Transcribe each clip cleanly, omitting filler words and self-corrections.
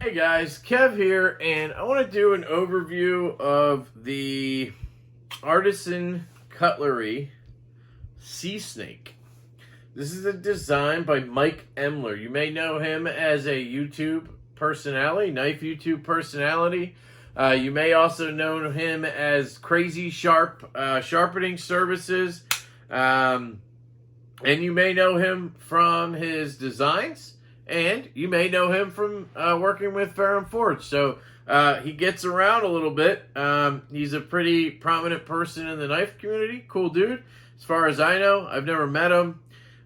Hey guys, Kev here, and I want to do an overview of the Artisan Cutlery Seasnake. This is a design by Mike Emler. You may know him as a YouTube personality, knife YouTube personality. You may also know him as Crazy Sharp Sharpening Services. And you may know him from his designs. And you may know him from working with Ferrum Forge. So he gets around a little bit. He's a pretty prominent person in the knife community. Cool dude. As far as I know, I've never met him.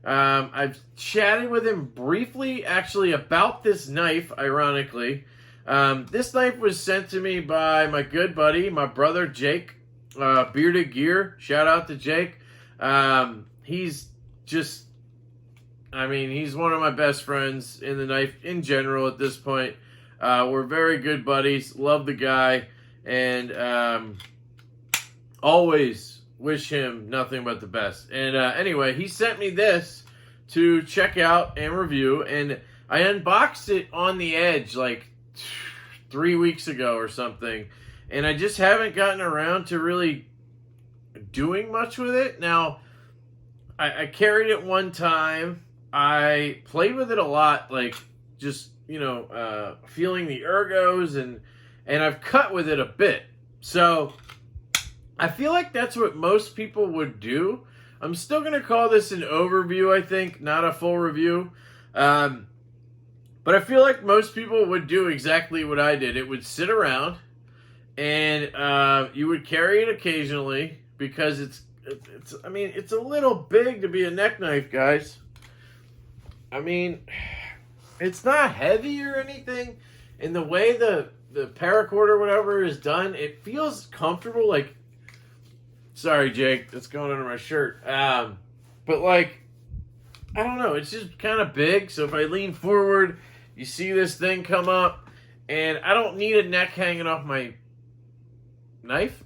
I've chatted with him briefly, actually, about this knife, ironically. This knife was sent to me by my good buddy, my brother, Jake. Bearded Gear. Shout out to Jake. He's just... he's one of my best friends in the knife in general at this point. We're very good buddies. Love the guy. And always wish him nothing but the best. And anyway, he sent me this to check out and review. And I unboxed it on the edge like 3 weeks ago or something. And I just haven't gotten around to really doing much with it. Now, I carried it one time. I played with it a lot, like just, feeling the ergos, and I've cut with it a bit. So I feel like that's what most people would do. I'm still going to call this an overview, I think, not a full review. But I feel like most people would do exactly what I did. It would sit around, and you would carry it occasionally because it's a little big to be a neck knife, guys. It's not heavy or anything. And the way the paracord or whatever is done, it feels comfortable. Like, sorry, Jake, that's going under my shirt. But like, I don't know. It's just kind of big. So if I lean forward, you see this thing come up. And I don't need a neck hanging off my knife.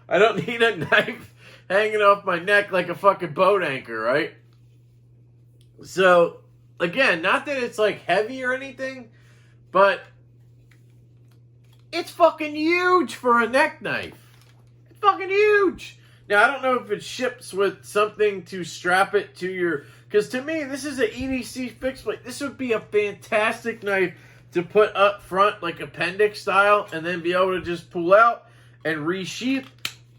I don't need a knife hanging off my neck like a fucking boat anchor, right? So, again, not that it's like heavy or anything, but it's fucking huge for a neck knife. It's fucking huge. Now, I don't know if it ships with something to strap it to your... Because to me, this is an EDC fixed blade. This would be a fantastic knife to put up front, like appendix style, and then be able to just pull out and resheath.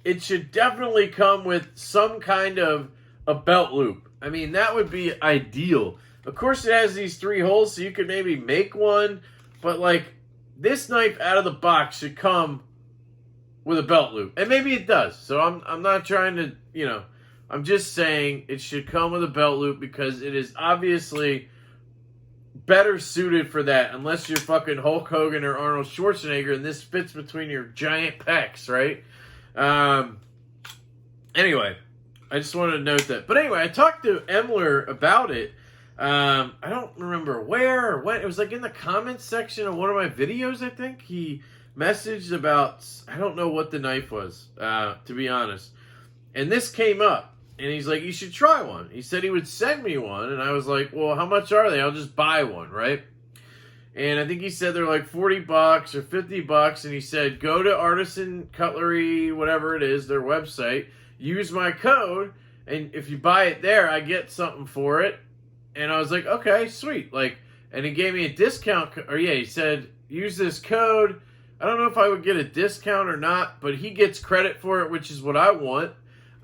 It should definitely come with some kind of a belt loop. That would be ideal. Of course, it has these 3 holes, so you could maybe make one. But, like, this knife out of the box should come with a belt loop. And maybe it does. So I'm not trying to, I'm just saying it should come with a belt loop because it is obviously better suited for that. Unless you're fucking Hulk Hogan or Arnold Schwarzenegger and this fits between your giant pecs, right? Anyway, I just wanted to note that. But anyway, I talked to Emler about it. I don't remember where or when. It was like in the comments section of one of my videos, I think. He messaged about, I don't know what the knife was, to be honest. And this came up. And he's like, you should try one. He said he would send me one. And I was like, well, how much are they? I'll just buy one, right? And I think he said they're like $40 or $50. And he said, go to Artisan Cutlery, whatever it is, their website. Use my code. And if you buy it there, I get something for it. And I was like, okay, sweet. And he gave me a discount. He said, use this code. I don't know if I would get a discount or not. But he gets credit for it, which is what I want.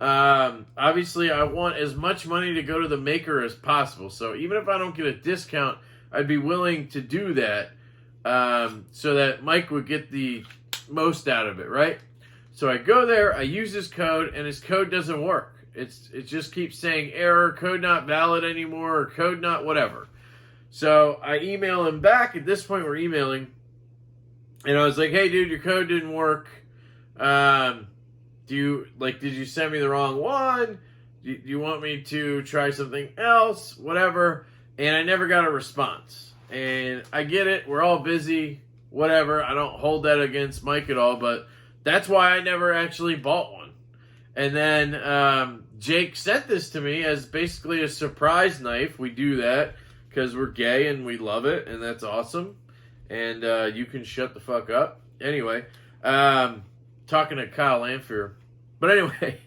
Obviously, I want as much money to go to the maker as possible. So even if I don't get a discount, I'd be willing to do that so that Mike would get the most out of it, right? So I go there, I use his code, and his code doesn't work. It just keeps saying error, code not valid anymore, or code not whatever. So I email him back. At this point, we're emailing. And I was like, hey, dude, your code didn't work. Did you send me the wrong one? Do you want me to try something else? Whatever. and I never got a response. And I get it, we're all busy, whatever. I don't hold that against Mike at all, but that's why I never actually bought one. And then Jake sent this to me as basically a surprise knife. We do that because we're gay and we love it, and that's awesome. And you can shut the fuck up. Anyway, talking to Kyle Lanfear. But anyway.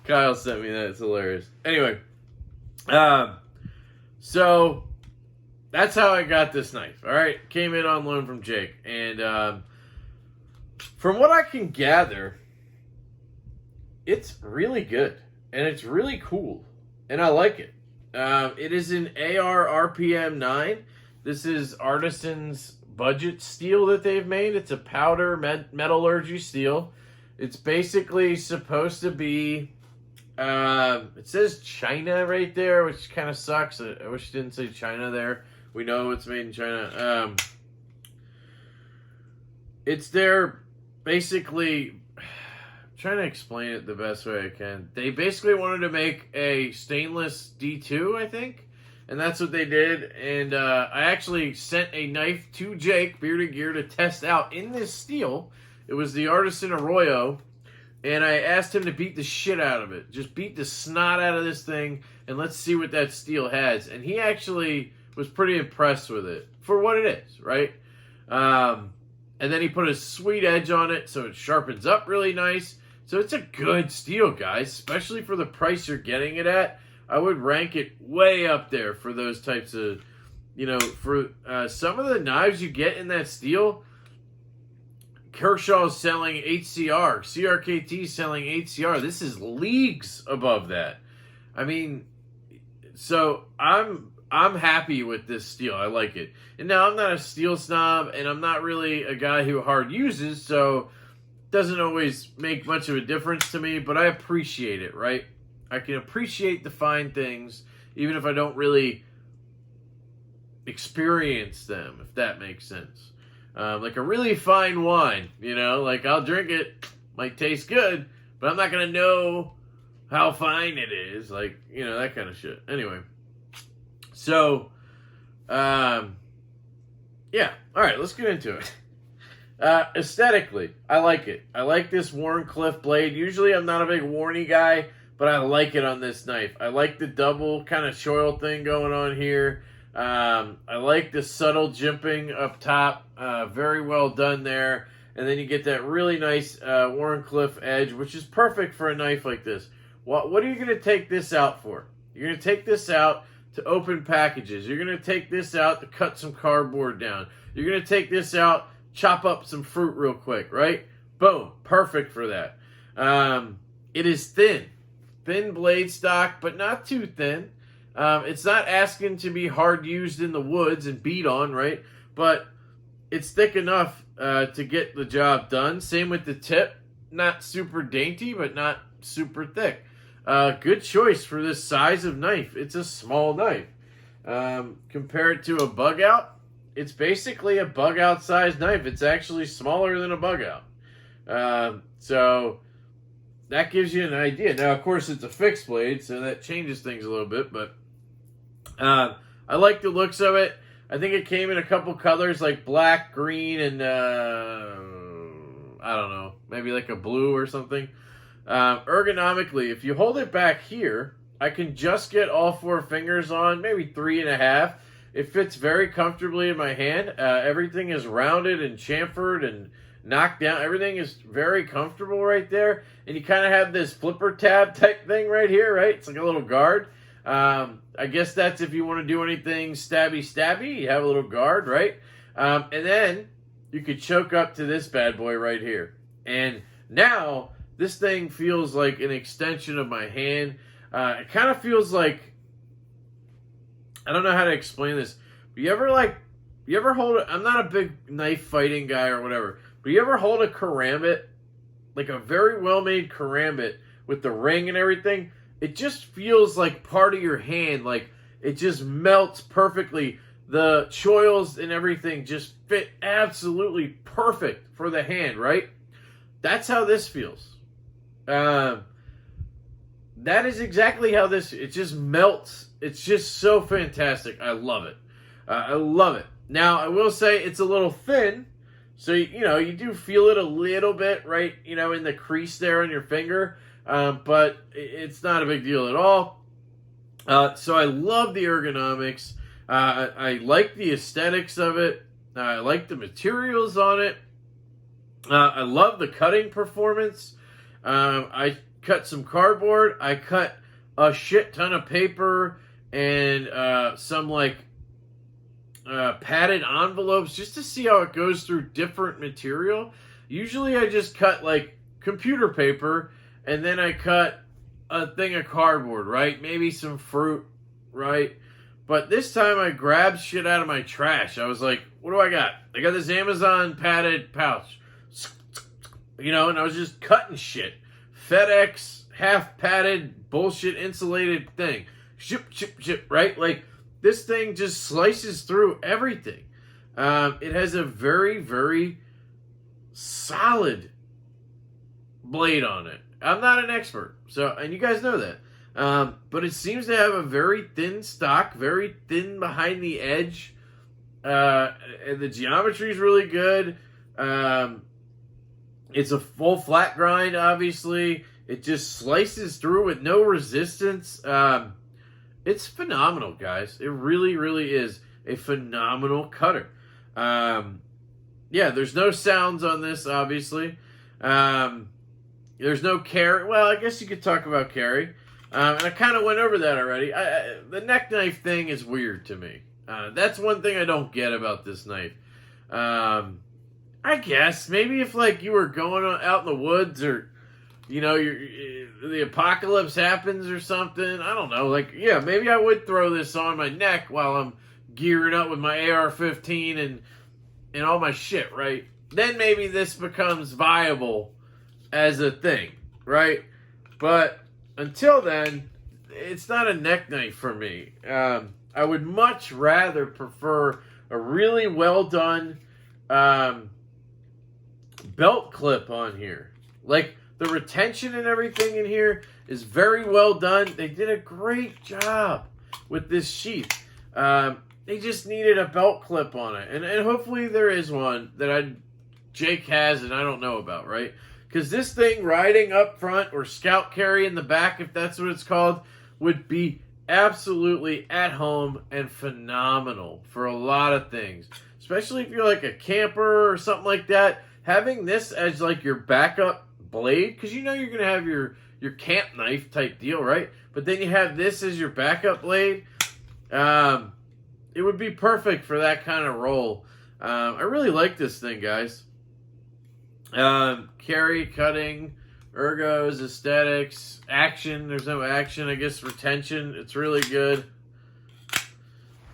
Kyle sent me that. It's hilarious. Anyway, so that's how I got this knife. All right, came in on loan from Jake, and from what I can gather, it's really good and it's really cool, and I like it. It is an AR RPM 9. This is Artisan's budget steel that they've made. It's a powder metallurgy steel. It's basically supposed to be, it says China right there, which kind of sucks. I wish it didn't say China there. We know it's made in China. It's their, basically, I'm trying to explain it the best way I can. They basically wanted to make a stainless D2, I think. And that's what they did. And I actually sent a knife to Jake, Bearded Gear, to test out in this steel. It was the Artisan Arroyo, and I asked him to beat the shit out of it. Just beat the snot out of this thing, and let's see what that steel has. And he actually was pretty impressed with it, for what it is, right? And then he put a sweet edge on it, so it sharpens up really nice. So it's a good steel, guys, especially for the price you're getting it at. I would rank it way up there for those types of, you know, for some of the knives you get in that steel. Kershaw's selling HCR. CRKT selling HCR. This is leagues above that. I mean, so I'm happy with this steel. I like it. And now I'm not a steel snob, and I'm not really a guy who hard uses, so it doesn't always make much of a difference to me, but I appreciate it, right? I can appreciate the fine things, even if I don't really experience them, if that makes sense. Like a really fine wine, you know, like I'll drink it, might taste good, but I'm not going to know how fine it is, like, you know, that kind of shit. Anyway, so, yeah, all right, let's get into it. Aesthetically, I like it. I like this Wharncliffe blade. Usually I'm not a big Warney guy, but I like it on this knife. I like the double kind of choil thing going on here. I like the subtle jimping up top. Very well done there. And then you get that really nice Wharncliffe edge, which is perfect for a knife like this. What are you going to take this out for? You're going to take this out to open packages. You're going to take this out to cut some cardboard down. You're going to take this out, chop up some fruit real quick, right? Boom. Perfect for that. It is thin. Thin blade stock, but not too thin. It's not asking to be hard used in the woods and beat on, right? But it's thick enough to get the job done. Same with the tip. Not super dainty, but not super thick. Good choice for this size of knife. It's a small knife. Compared to a bug out, it's basically a bug out size knife. It's actually smaller than a bug out. So that gives you an idea. Now, of course, it's a fixed blade, so that changes things a little bit, but I like the looks of it. I think it came in a couple colors like black, green, and I don't know, maybe like a blue or something. Ergonomically, if you hold it back here, I can just get all 4 fingers on, maybe 3.5. It fits very comfortably in my hand. Everything is rounded and chamfered and knocked down. Everything is very comfortable right there. And you kind of have this flipper tab type thing right here, right? It's like a little guard. I guess that's if you want to do anything stabby, you have a little guard, right? And then you could choke up to this bad boy right here. And now this thing feels like an extension of my hand. It kind of feels like, I don't know how to explain this, but you ever hold I'm not a big knife fighting guy or whatever, but you ever hold a karambit, like a very well-made karambit with the ring and everything? It just feels like part of your hand, like it just melts perfectly. The choils and everything just fit absolutely perfect for the hand, right? That's how this feels. Um, that is exactly how it just melts. It's just so fantastic. I love it. I love it. Now, I will say it's a little thin, so, you do feel it a little bit, right, in the crease there on your finger, but it's not a big deal at all. So I love the ergonomics. I like the aesthetics of it. I like the materials on it. I love the cutting performance. I cut some cardboard. I cut a shit ton of paper and some padded envelopes just to see how it goes through different material. Usually I just cut computer paper and then I cut a thing of cardboard, right? Maybe some fruit, right? But this time I grabbed shit out of my trash. I was like, what do I got? I got this Amazon padded pouch. And I was just cutting shit. FedEx, half padded, bullshit insulated thing. Ship, right? This thing just slices through everything. It has a very, very solid blade on it. I'm not an expert, and you guys know that. But it seems to have a very thin stock, very thin behind the edge. And the geometry is really good. It's a full flat grind, obviously. It just slices through with no resistance. It's phenomenal, guys. It really, really is a phenomenal cutter. There's no sounds on this, obviously. There's no carry. Well, I guess you could talk about carry. And I kind of went over that already. The neck knife thing is weird to me. That's one thing I don't get about this knife. I guess maybe if you were going out in the woods or the apocalypse happens or something. I don't know. Maybe I would throw this on my neck while I'm gearing up with my AR-15 and all my shit, right? Then maybe this becomes viable as a thing, right? But until then, it's not a neck knife for me. I would much rather prefer a really well done belt clip on here. The retention and everything in here is very well done. They did a great job with this sheath. They just needed a belt clip on it. And hopefully there is one that Jake has and I don't know about, right? Because this thing riding up front or scout carry in the back, if that's what it's called, would be absolutely at home and phenomenal for a lot of things. Especially if you're a camper or something like that. Having this as your backup blade, because you're going to have your camp knife type deal, right? But then you have this as your backup blade. It would be perfect for that kind of role. I really like this thing, guys. Carry, cutting, ergos, aesthetics, action. There's no action, I guess retention. It's really good.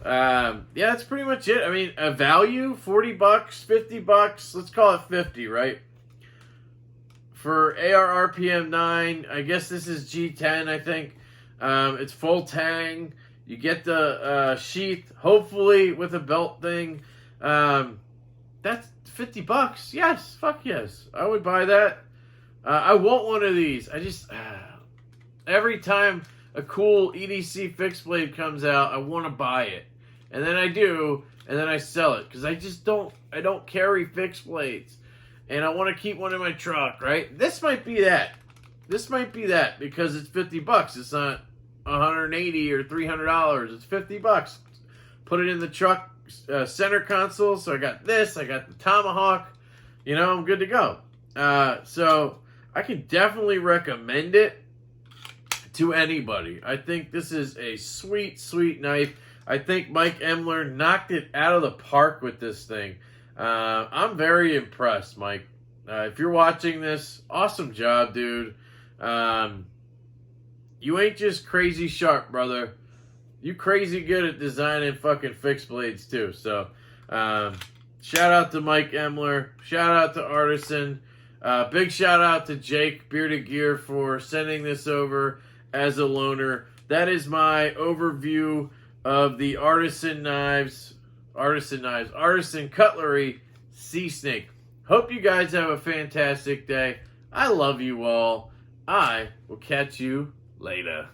That's pretty much it. I mean, a value, $40, $50. Let's call it 50, right? For AR RPM 9, I guess this is G10, I think. It's full tang. You get the sheath, hopefully with a belt thing. That's $50. Yes, fuck yes. I would buy that. I want one of these. I just... every time a cool EDC fixed blade comes out, I want to buy it. And then I do, and then I sell it. Because I don't carry fixed blades. And I want to keep one in my truck, right? This might be that. This might be that because it's $50. It's not $180 or $300. It's $50. Put it in the truck center console. So I got this. I got the Tomahawk. I'm good to go. So I can definitely recommend it to anybody. I think this is a sweet, sweet knife. I think Mike Emler knocked it out of the park with this thing. I'm very impressed, Mike. If you're watching this, awesome job, dude. You ain't just crazy sharp, brother. You crazy good at designing fucking fixed blades, too. So, shout out to Mike Emler. Shout out to Artisan. Big shout out to Jake, Bearded Gear, for sending this over as a loaner. That is my overview of the Artisan Cutlery Seasnake. Hope you guys have a fantastic day. I love you all. I will catch you later.